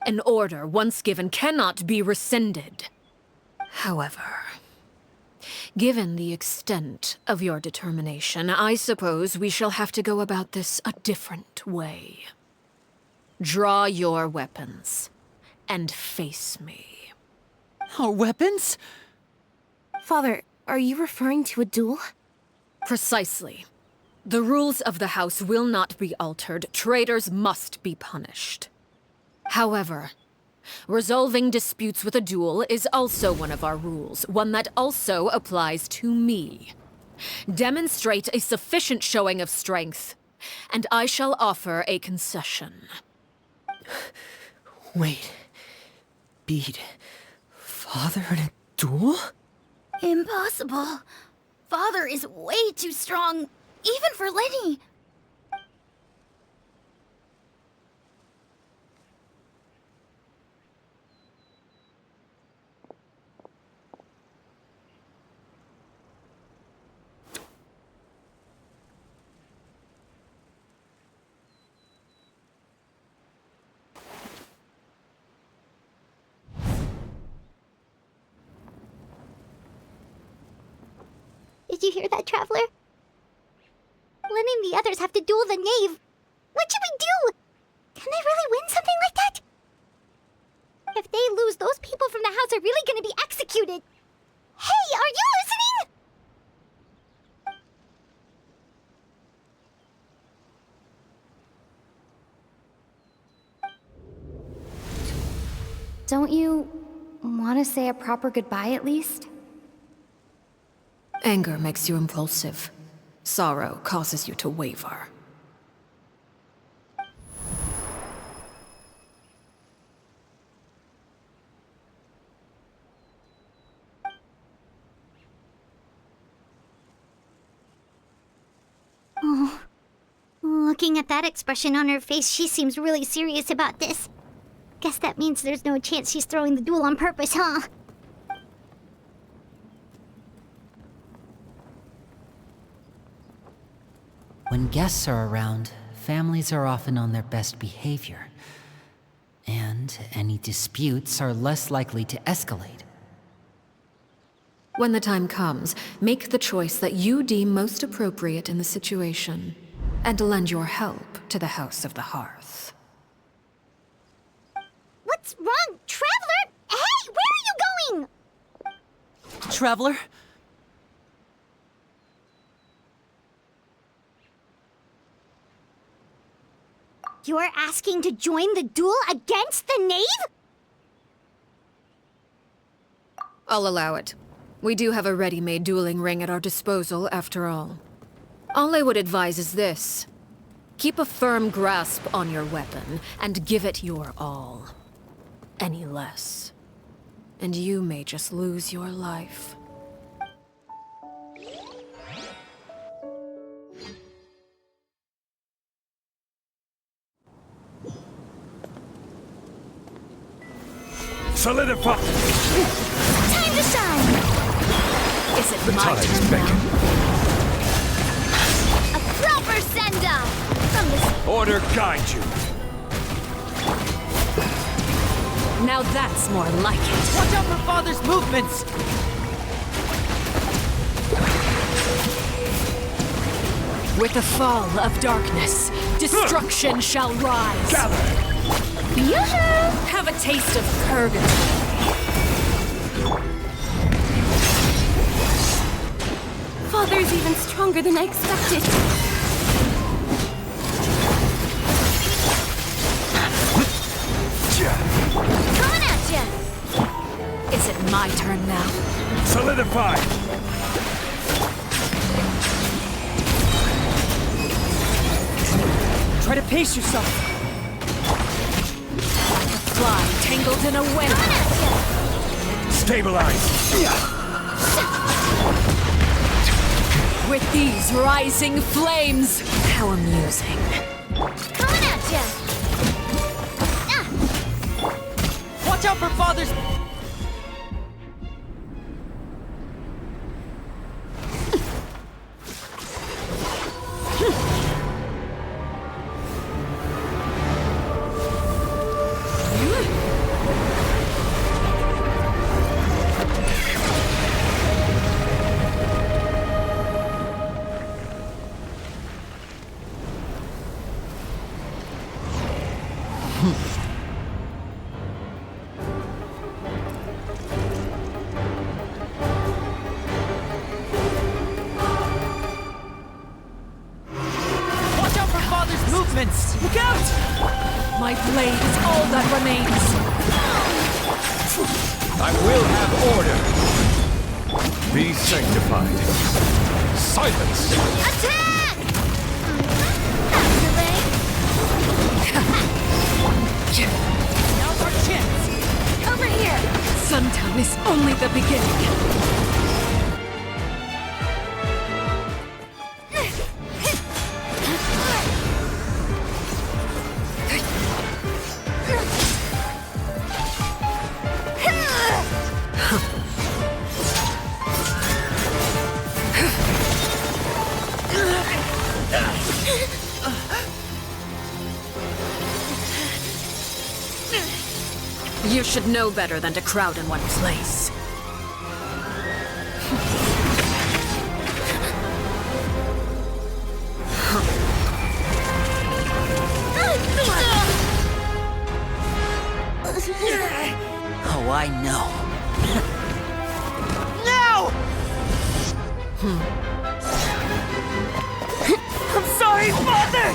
An order once given cannot be rescinded. However, given the extent of your determination, I suppose we shall have to go about this a different way. Draw your weapons and face me. Our weapons? Father, are you referring to a duel? Precisely. The rules of the house will not be altered. Traitors must be punished. However, resolving disputes with a duel is also one of our rules, one that also applies to me. Demonstrate a sufficient showing of strength, and I shall offer a concession. Wait. Beat Father in a duel? Impossible. Father is way too strong, even for Lyney. Did you hear that, Traveler? Lyney and the others have to duel the knave. What should we do? Can they really win something like that? If they lose, those people from the house are really gonna be executed. Hey, are you listening? Don't you want to say a proper goodbye at least? Anger makes you impulsive. Sorrow causes you to waver. Oh, looking at that expression on her face, she seems really serious about this. Guess that means there's no chance she's throwing the duel on purpose, huh? When guests are around, families are often on their best behavior. And any disputes are less likely to escalate. When the time comes, make the choice that you deem most appropriate in the situation, and lend your help to the House of the Hearth. What's wrong, Traveler? Hey, where are you going? Traveler? You're asking to join the duel against the knave? I'll allow it. We do have a ready-made dueling ring at our disposal, after all. All I would advise is this. Keep a firm grasp on your weapon, and give it your all. Any less, and you may just lose your life. Solidify! Time to shine! Is it The my tides turn beckon. now? A proper send-off from the... Order guide you. Now that's more like it. Watch out for Father's movements! With the fall of darkness, destruction shall rise. Gather! Yoo-hoo! Have a taste of purgatory. Father's even stronger than I expected. Coming at ya! Is it my turn now? Solidify! Try to pace yourself. Fly tangled in a web. Stabilize! With these rising flames. How amusing. Coming at ya! Watch out for Father's... Watch out for Father's movements! Look out! My blade is all that remains. I will have order. Be sanctified. Silence! Attack! Activate. Now's our chance! Over here. Suntown is only the beginning. You should know better than to crowd in one place. Oh, I know. Now! I'm sorry, Father!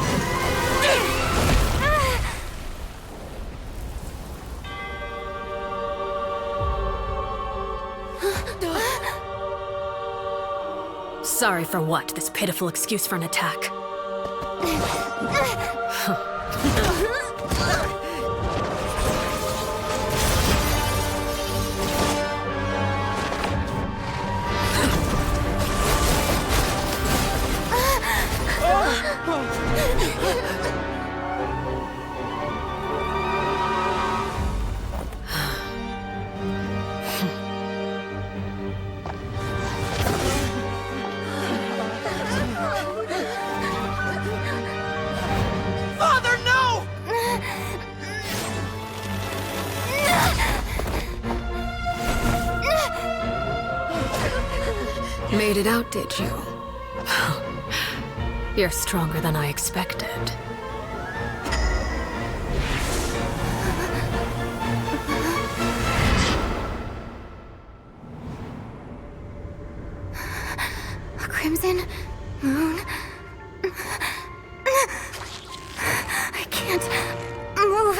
Sorry for what? This pitiful excuse for an attack. Father, no! Made it out, did you? You're stronger than I expected. A crimson moon. I can't move.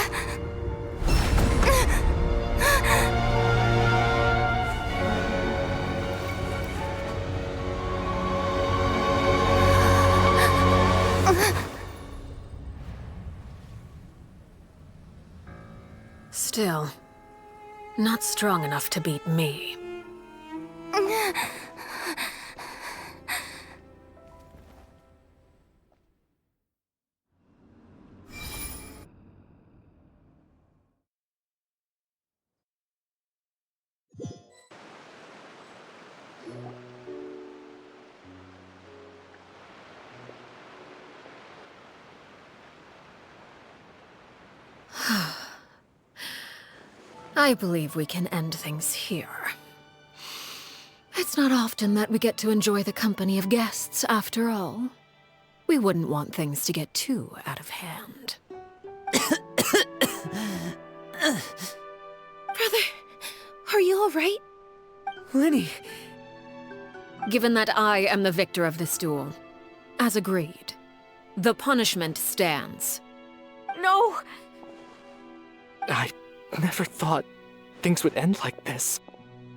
Still, not strong enough to beat me. I believe we can end things here. It's not often that we get to enjoy the company of guests, after all. We wouldn't want things to get too out of hand. Brother, are you all right? Lyney, Given that I am the victor of this duel, as agreed, the punishment stands. No! I never thought things would end like this.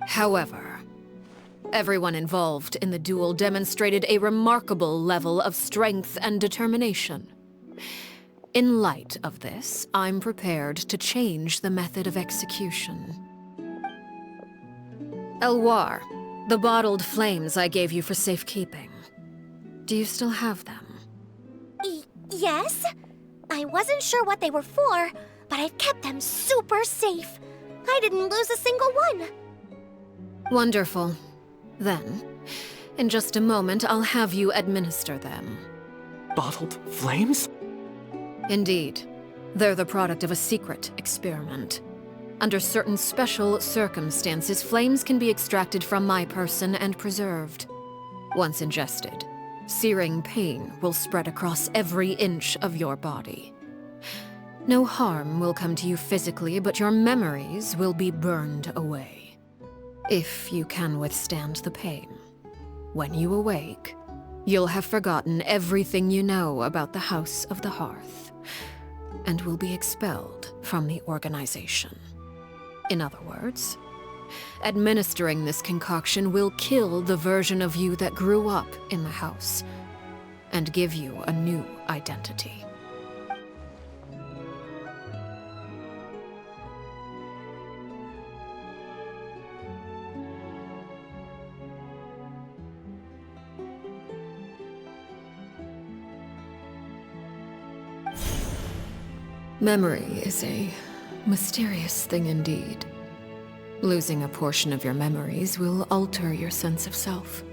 However, everyone involved in the duel demonstrated a remarkable level of strength and determination. In light of this, I'm prepared to change the method of execution. Elwar, the bottled flames I gave you for safekeeping. Do you still have them? Yes? I wasn't sure what they were for, but I've kept them super safe. I didn't lose a single one. Wonderful. Then, in just a moment, I'll have you administer them. Bottled flames? Indeed. They're the product of a secret experiment. Under certain special circumstances, flames can be extracted from my person and preserved. Once ingested, searing pain will spread across every inch of your body. No harm will come to you physically, but your memories will be burned away. If you can withstand the pain. When you awake, you'll have forgotten everything you know about the House of the Hearth, and will be expelled from the organization. In other words, administering this concoction will kill the version of you that grew up in the house, and give you a new identity. Memory is a mysterious thing indeed. Losing a portion of your memories will alter your sense of self.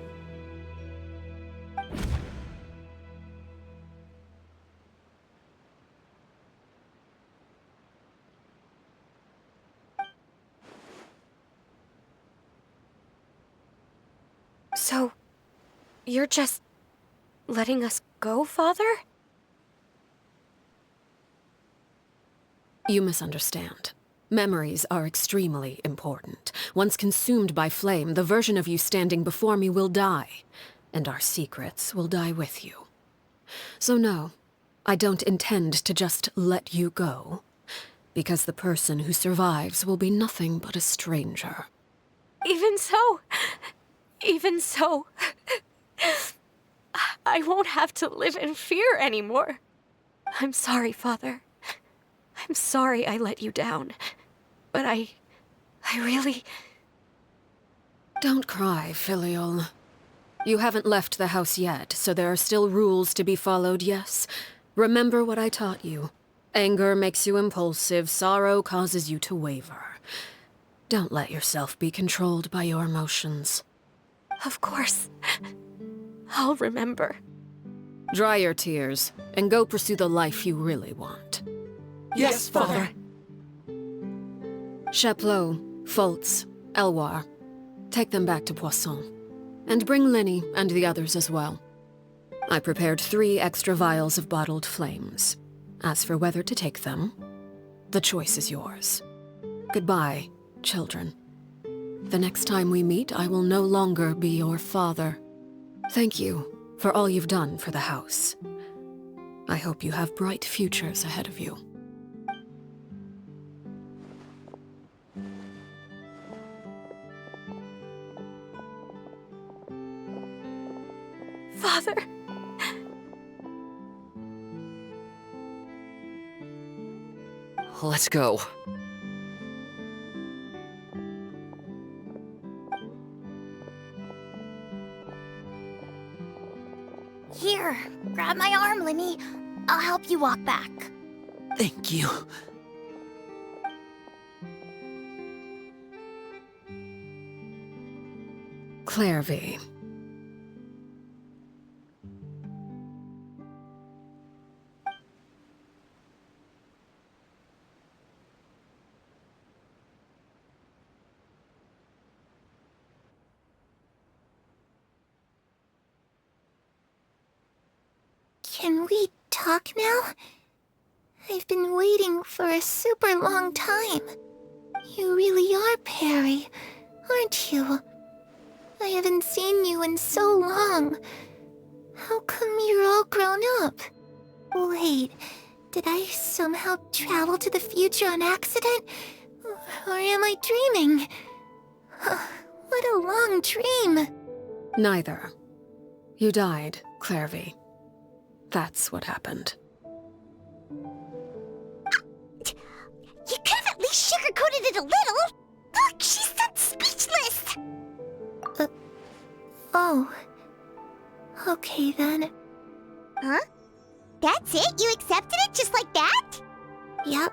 So, you're just letting us go, Father? You misunderstand. Memories are extremely important. Once consumed by flame, the version of you standing before me will die, and our secrets will die with you. So no, I don't intend to just let you go, because the person who survives will be nothing but a stranger. Even so, I won't have to live in fear anymore. I'm sorry, Father. I'm sorry I let you down. But I really... Don't cry, Filial. You haven't left the house yet, so there are still rules to be followed, yes? Remember what I taught you. Anger makes you impulsive, sorrow causes you to waver. Don't let yourself be controlled by your emotions. Of course. I'll remember. Dry your tears, and go pursue the life you really want. Yes, Father. Chaplot, Foltz, Elwar. Take them back to Poisson. And bring Lyney and the others as well. I prepared 3 extra vials of bottled flames. As for whether to take them, the choice is yours. Goodbye, children. The next time we meet, I will no longer be your father. Thank you for all you've done for the house. I hope you have bright futures ahead of you. Father. Let's go. Here, grab my arm, Lyney. I'll help you walk back. Thank you. Clervie. Can we talk now? I've been waiting for a super long time. You really are Perry, aren't you? I haven't seen you in so long. How come you're all grown up? Wait, did I somehow travel to the future on accident? Or am I dreaming? What a long dream. Neither. You died, Clervie. That's what happened. You could have at least sugarcoated it a little. Look, she's done speechless. Oh. Okay then. Huh? That's it? You accepted it just like that? Yep.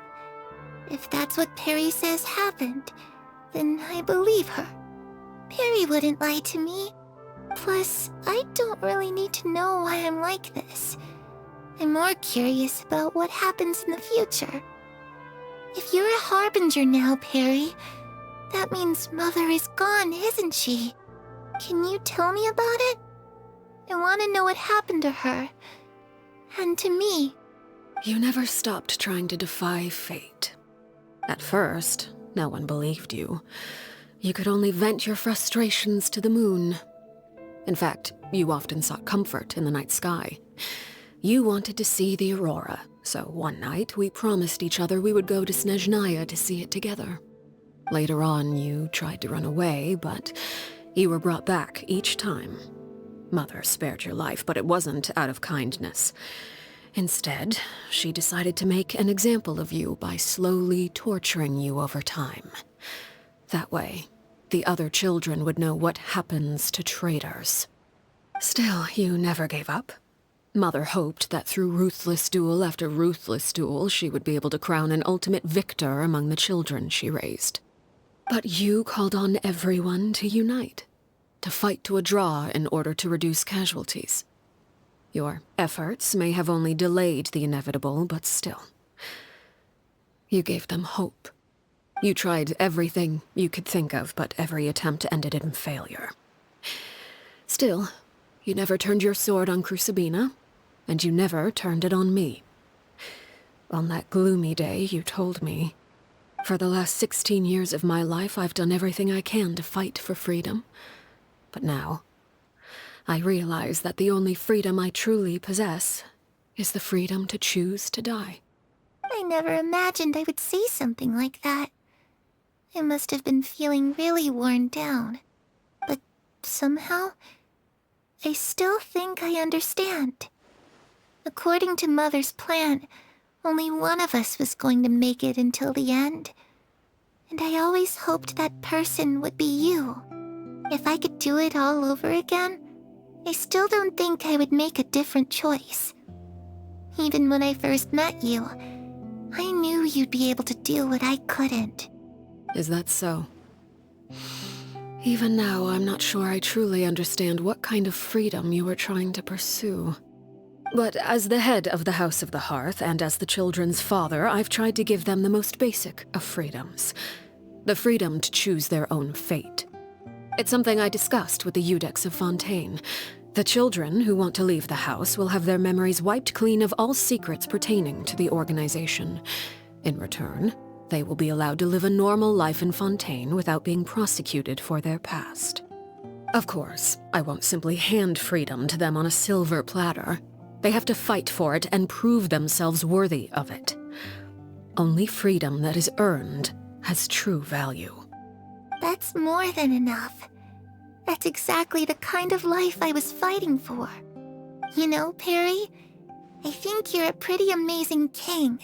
If that's what Perry says happened, then I believe her. Perry wouldn't lie to me. Plus, I don't really need to know why I'm like this. I'm more curious about what happens in the future. If you're a harbinger now, Perry, that means Mother is gone, isn't she? Can you tell me about it? I want to know what happened to her. And to me. You never stopped trying to defy fate. At first, no one believed you. You could only vent your frustrations to the moon. In fact, you often sought comfort in the night sky. You wanted to see the aurora, so one night we promised each other we would go to Snezhnaya to see it together. Later on, you tried to run away, but you were brought back each time. Mother spared your life, but it wasn't out of kindness. Instead, she decided to make an example of you by slowly torturing you over time. That way, the other children would know what happens to traitors. Still, you never gave up. Mother hoped that through ruthless duel after ruthless duel, she would be able to crown an ultimate victor among the children she raised. But you called on everyone to unite, to fight to a draw in order to reduce casualties. Your efforts may have only delayed the inevitable, but still. You gave them hope. You tried everything you could think of, but every attempt ended in failure. Still, you never turned your sword on Crucibina, and you never turned it on me. On that gloomy day, you told me, "For the last 16 years of my life, I've done everything I can to fight for freedom. But now, I realize that the only freedom I truly possess is the freedom to choose to die." I never imagined I would say something like that. I must have been feeling really worn down. But somehow, I still think I understand. According to Mother's plan, only one of us was going to make it until the end. And I always hoped that person would be you. If I could do it all over again, I still don't think I would make a different choice. Even when I first met you, I knew you'd be able to do what I couldn't. Is that so? Even now, I'm not sure I truly understand what kind of freedom you are trying to pursue. But as the head of the House of the Hearth, and as the children's father, I've tried to give them the most basic of freedoms. The freedom to choose their own fate. It's something I discussed with the Iudex of Fontaine. The children who want to leave the house will have their memories wiped clean of all secrets pertaining to the organization. In return, they will be allowed to live a normal life in Fontaine without being prosecuted for their past. Of course, I won't simply hand freedom to them on a silver platter. They have to fight for it and prove themselves worthy of it. Only freedom that is earned has true value. That's more than enough. That's exactly the kind of life I was fighting for. You know, Perry, I think you're a pretty amazing king,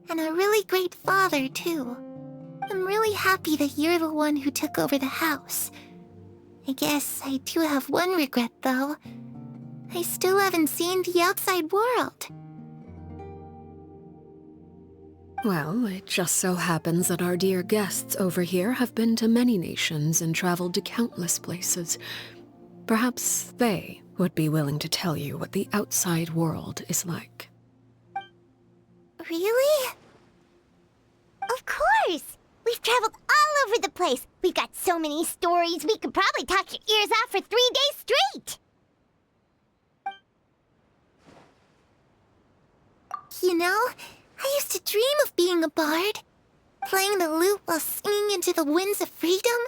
and a really great father, too. I'm really happy that you're the one who took over the house. I guess I do have one regret, though. I still haven't seen the outside world. Well, it just so happens that our dear guests over here have been to many nations and traveled to countless places. Perhaps they would be willing to tell you what the outside world is like. Really? Of course! We've traveled all over the place. We've got so many stories, we could probably talk your ears off for 3 days straight! You know, I used to dream of being a bard. Playing the lute while singing into the winds of freedom.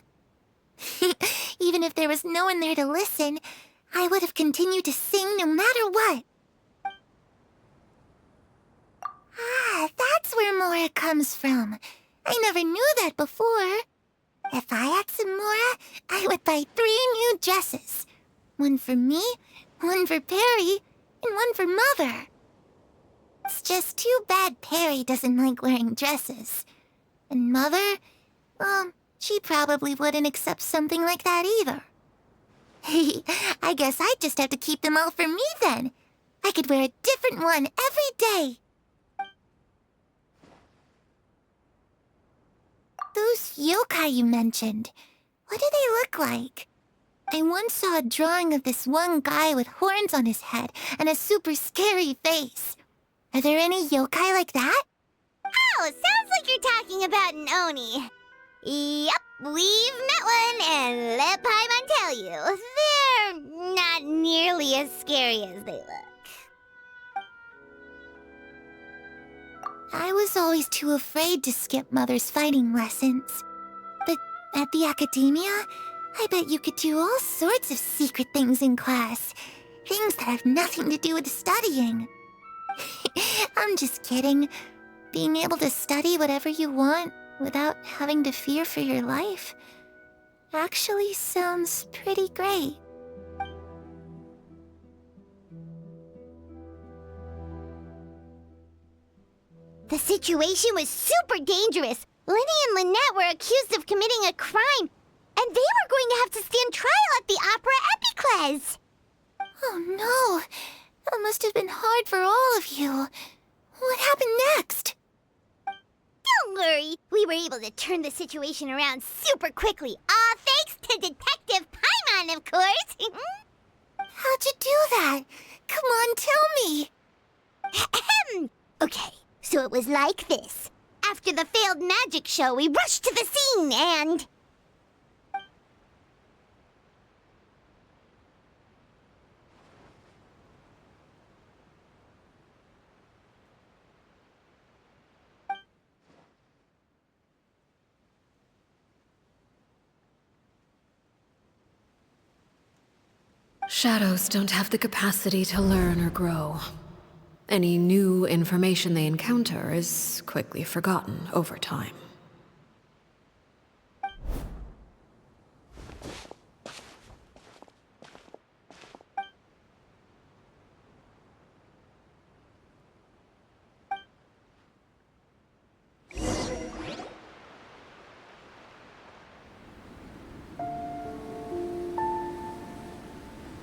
Even if there was no one there to listen, I would have continued to sing no matter what. Ah, that's where Mora comes from. I never knew that before. If I had some Mora, I would buy 3 new dresses. One for me, one for Perry, and one for Mother. It's just too bad Perry doesn't like wearing dresses. And Mother, well, she probably wouldn't accept something like that either. I guess I'd just have to keep them all for me then. I could wear a different one every day. Those yokai you mentioned, what do they look like? I once saw a drawing of this one guy with horns on his head and a super scary face. Are there any yokai like that? Oh, sounds like you're talking about an Oni. Yup, we've met one, and let Paimon tell you, they're not nearly as scary as they look. I was always too afraid to skip Mother's fighting lessons. But at the academia, I bet you could do all sorts of secret things in class. Things that have nothing to do with studying. I'm just kidding. Being able to study whatever you want without having to fear for your life actually sounds pretty great. The situation was super dangerous. Lyney and Lynette were accused of committing a crime, and they were going to have to stand trial at the Opera Epicles. Oh no! That must have been hard for all of you. What happened next? Don't worry, we were able to turn the situation around super quickly. All thanks to Detective Paimon, of course. How'd you do that? Come on, tell me. Okay, so it was like this. After the failed magic show, we rushed to the scene and... Shadows don't have the capacity to learn or grow. Any new information they encounter is quickly forgotten over time.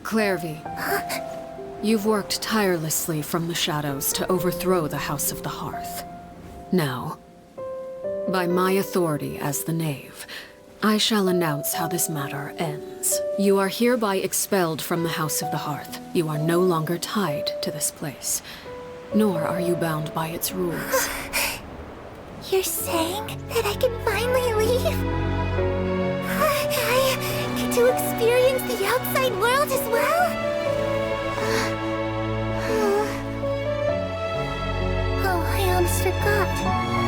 Clervie, you've worked tirelessly from the shadows to overthrow the House of the Hearth. Now, by my authority as the Knave, I shall announce how this matter ends. You are hereby expelled from the House of the Hearth. You are no longer tied to this place, nor are you bound by its rules. You're saying that I can finally leave? I get to experience the outside world as well? Oh, I almost forgot.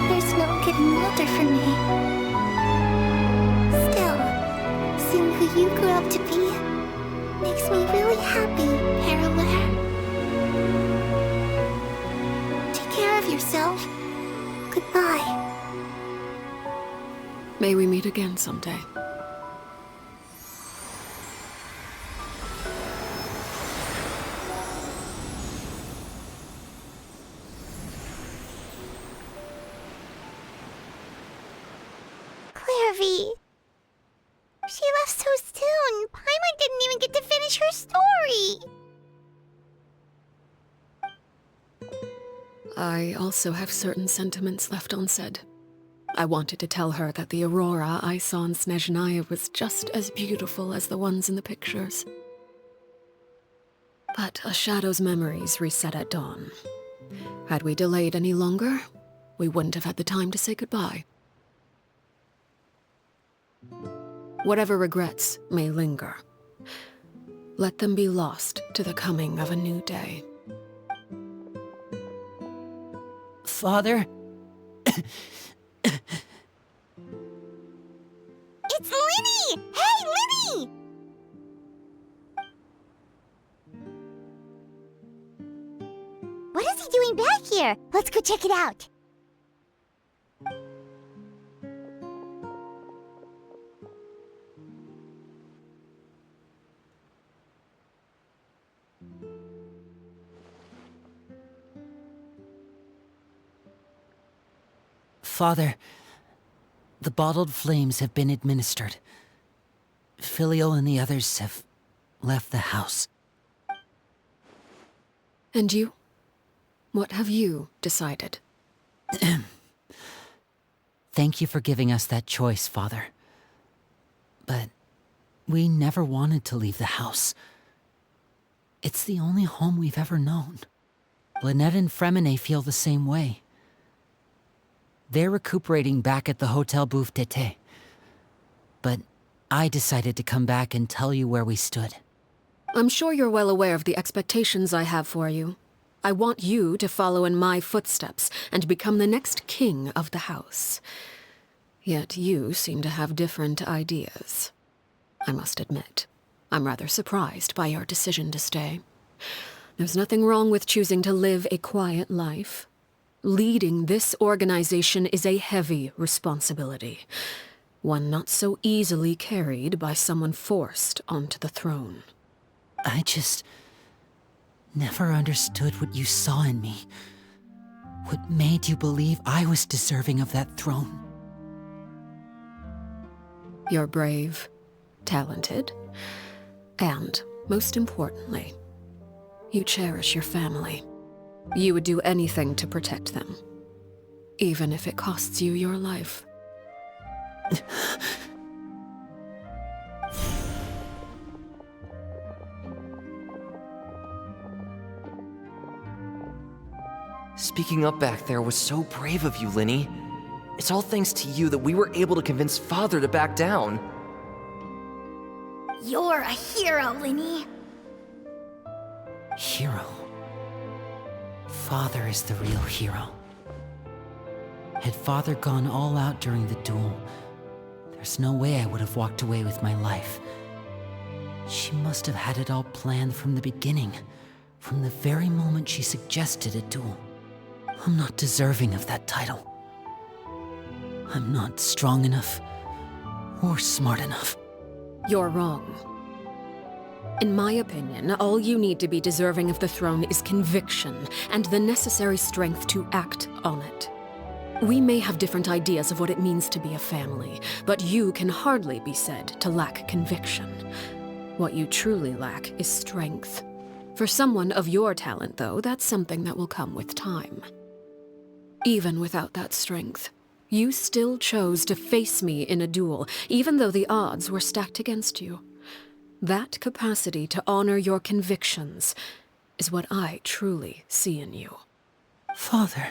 There's no getting older for me. Still, seeing who you grew up to be makes me really happy, Parallel. Take care of yourself. Goodbye. May we meet again someday. Clervie. She left so soon. Paimon didn't even get to finish her story. I also have certain sentiments left unsaid. I wanted to tell her that the aurora I saw in Snezhnaya was just as beautiful as the ones in the pictures. But a shadow's memories reset at dawn. Had we delayed any longer, we wouldn't have had the time to say goodbye. Whatever regrets may linger, let them be lost to the coming of a new day. Father? It's Lyney! Hey, Lyney! What is he doing back here? Let's go check it out. Father, the bottled flames have been administered. Filial and the others have left the house. And you? What have you decided? Thank you for giving us that choice, Father. But we never wanted to leave the house. It's the only home we've ever known. Lynette and Freminent feel the same way. They're recuperating back at the Hotel Bouffe d'été. But I decided to come back and tell you where we stood. I'm sure you're well aware of the expectations I have for you. I want you to follow in my footsteps and become the next king of the house. Yet you seem to have different ideas. I must admit, I'm rather surprised by your decision to stay. There's nothing wrong with choosing to live a quiet life. Leading this organization is a heavy responsibility, one not so easily carried by someone forced onto the throne. I just never understood what you saw in me. What made you believe I was deserving of that throne? You're brave, talented, and, most importantly, you cherish your family. You would do anything to protect them, even if it costs you your life. Speaking up back there was so brave of you, Lyney. It's all thanks to you that we were able to convince Father to back down. You're a hero, Lyney. Hero. Father is the real hero. Had Father gone all out during the duel, there's no way I would have walked away with my life. She must have had it all planned from the beginning, from the very moment she suggested a duel. I'm not deserving of that title. I'm not strong enough, or smart enough. You're wrong. In my opinion, all you need to be deserving of the throne is conviction and the necessary strength to act on it. We may have different ideas of what it means to be a family, but you can hardly be said to lack conviction. What you truly lack is strength. For someone of your talent, though, that's something that will come with time. Even without that strength, you still chose to face me in a duel, even though the odds were stacked against you. That capacity to honor your convictions is what I truly see in you. Father.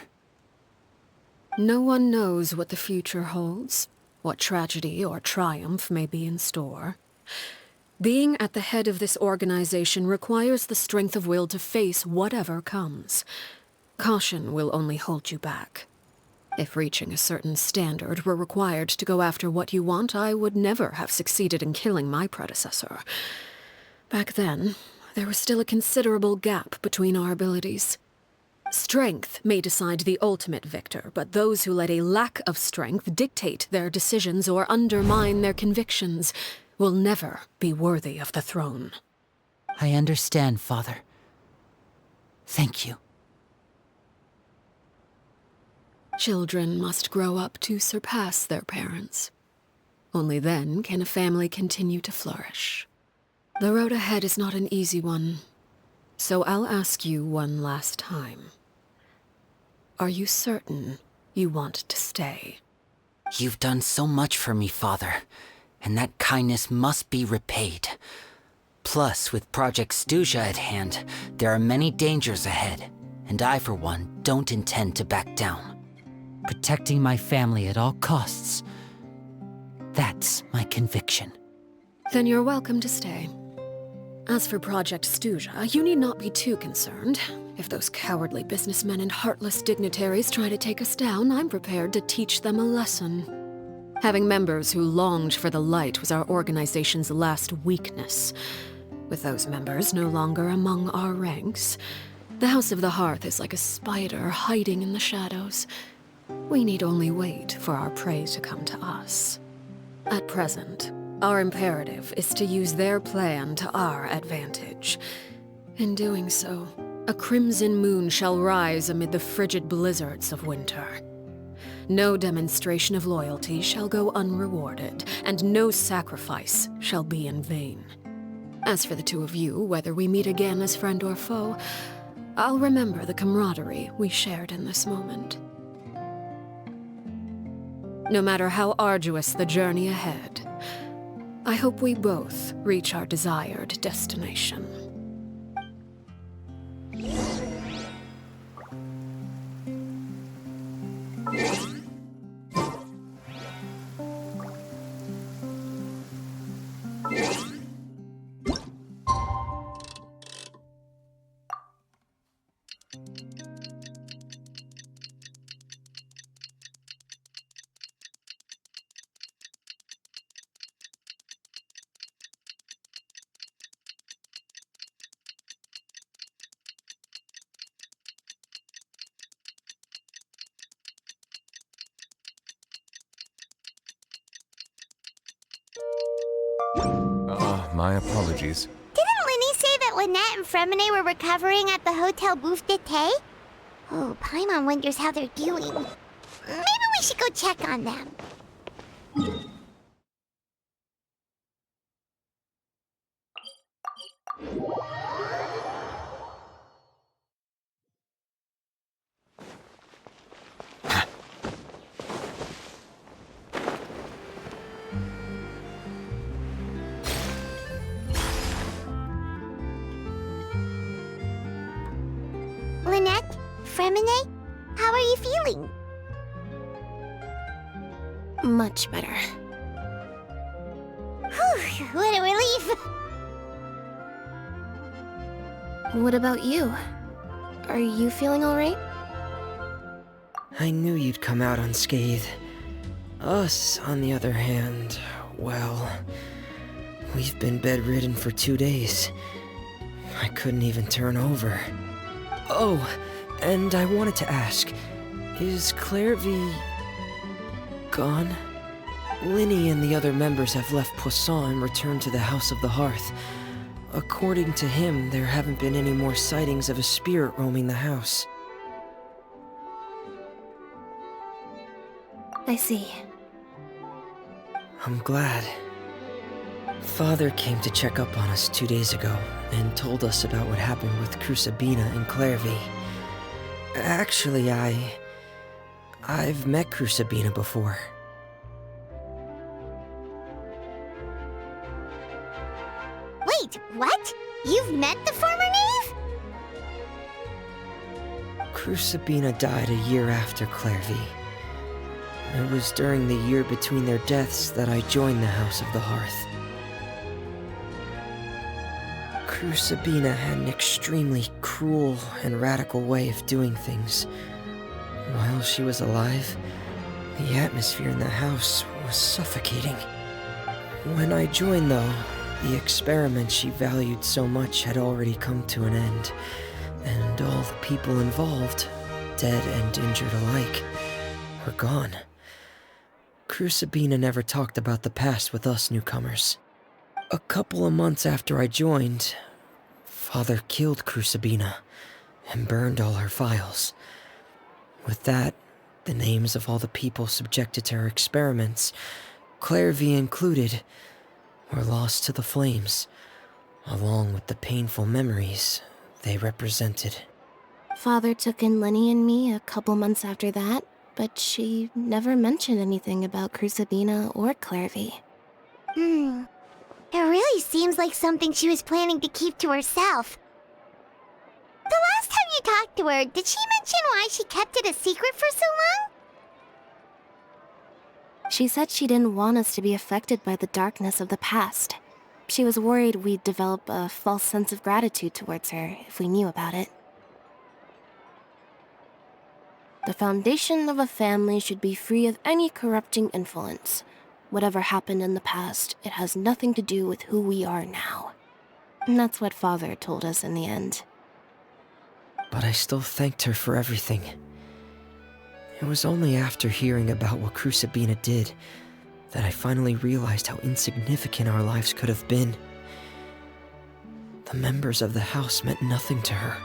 No one knows what the future holds, what tragedy or triumph may be in store. Being at the head of this organization requires the strength of will to face whatever comes. Caution will only hold you back. If reaching a certain standard were required to go after what you want, I would never have succeeded in killing my predecessor. Back then, there was still a considerable gap between our abilities. Strength may decide the ultimate victor, but those who let a lack of strength dictate their decisions or undermine their convictions will never be worthy of the throne. I understand, Father. Thank you. Children must grow up to surpass their parents. Only then can a family continue to flourish. The road ahead is not an easy one, so I'll ask you one last time. Are you certain you want to stay? You've done so much for me, Father, and that kindness must be repaid. Plus, with Project Stuja at hand, there are many dangers ahead, and I, for one, don't intend to back down. Protecting my family at all costs. That's my conviction. Then you're welcome to stay. As for Project Stuja, you need not be too concerned. If those cowardly businessmen and heartless dignitaries try to take us down, I'm prepared to teach them a lesson. Having members who longed for the light was our organization's last weakness. With those members no longer among our ranks, the House of the Hearth is like a spider hiding in the shadows. We need only wait for our prey to come to us. At present, our imperative is to use their plan to our advantage. In doing so, a crimson moon shall rise amid the frigid blizzards of winter. No demonstration of loyalty shall go unrewarded, and no sacrifice shall be in vain. As for the two of you, whether we meet again as friend or foe, I'll remember the camaraderie we shared in this moment. No matter how arduous the journey ahead, I hope we both reach our desired destination. My apologies. Didn't Lyney say that Lynette and Freminent were recovering at the Hotel Bouffe d'été? Oh, Paimon wonders how they're doing. Maybe we should go check on them. Lynette? Freminent? How are you feeling? Much better. Whew, what a relief! What about you? Are you feeling alright? I knew you'd come out unscathed. Us, on the other hand, well, we've been bedridden for 2 days. I couldn't even turn over. Oh, and I wanted to ask, is Clervie gone? Lyney and the other members have left Poisson and returned to the House of the Hearth. According to him, there haven't been any more sightings of a spirit roaming the house. I see. I'm glad. Father came to check up on us 2 days ago and told us about what happened with Crucibina and Clervie. Actually, I've met Crucibina before. Wait, what? You've met the former knave? Crucibina died a year after Clervie. It was during the year between their deaths that I joined the House of the Hearth. Crucibina had an extremely cruel and radical way of doing things. While she was alive, the atmosphere in the house was suffocating. When I joined, though, the experiment she valued so much had already come to an end, and all the people involved, dead and injured alike, were gone. Crucibina never talked about the past with us newcomers. A couple of months after I joined, Father killed Crucibina and burned all her files. With that, the names of all the people subjected to her experiments, Clervie included, were lost to the flames, along with the painful memories they represented. Father took in Lyney and me a couple months after that, but she never mentioned anything about Crucibina or Clervie. It really seems like something she was planning to keep to herself. The last time you talked to her, did she mention why she kept it a secret for so long? She said she didn't want us to be affected by the darkness of the past. She was worried we'd develop a false sense of gratitude towards her if we knew about it. The foundation of a family should be free of any corrupting influence. Whatever happened in the past, it has nothing to do with who we are now. And that's what Father told us in the end. But I still thanked her for everything. It was only after hearing about what Crucibina did that I finally realized how insignificant our lives could have been. The members of the house meant nothing to her.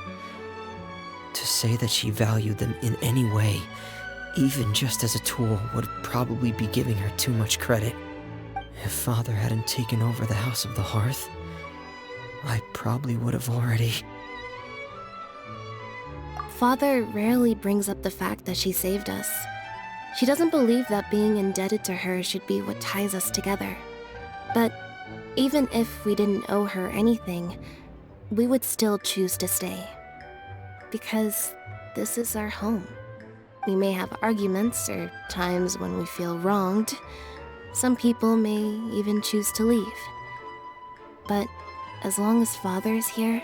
To say that she valued them in any way, even just as a tool, would probably be giving her too much credit. If Father hadn't taken over the House of the Hearth, I probably would have already... Father rarely brings up the fact that she saved us. She doesn't believe that being indebted to her should be what ties us together. But even if we didn't owe her anything, we would still choose to stay. Because this is our home. We may have arguments or times when we feel wronged. Some people may even choose to leave. But as long as Father is here,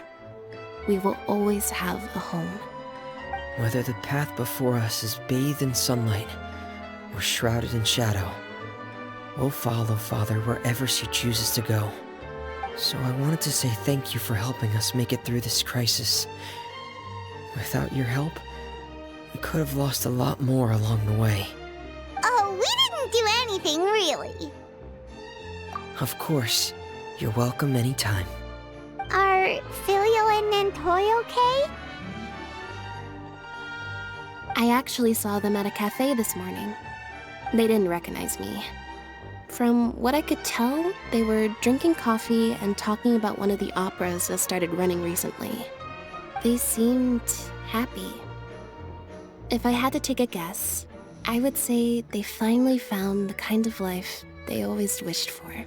we will always have a home. Whether the path before us is bathed in sunlight or shrouded in shadow, we'll follow Father wherever she chooses to go. So I wanted to say thank you for helping us make it through this crisis. Without your help, we could have lost a lot more along the way. Oh, we didn't do anything, really. Of course, You're welcome anytime. Are Filio and Nantoy okay? I actually saw them at a cafe this morning. They didn't recognize me. From what I could tell, they were drinking coffee and talking about one of the operas that started running recently. They seemed happy. If I had to take a guess, I would say they finally found the kind of life they always wished for.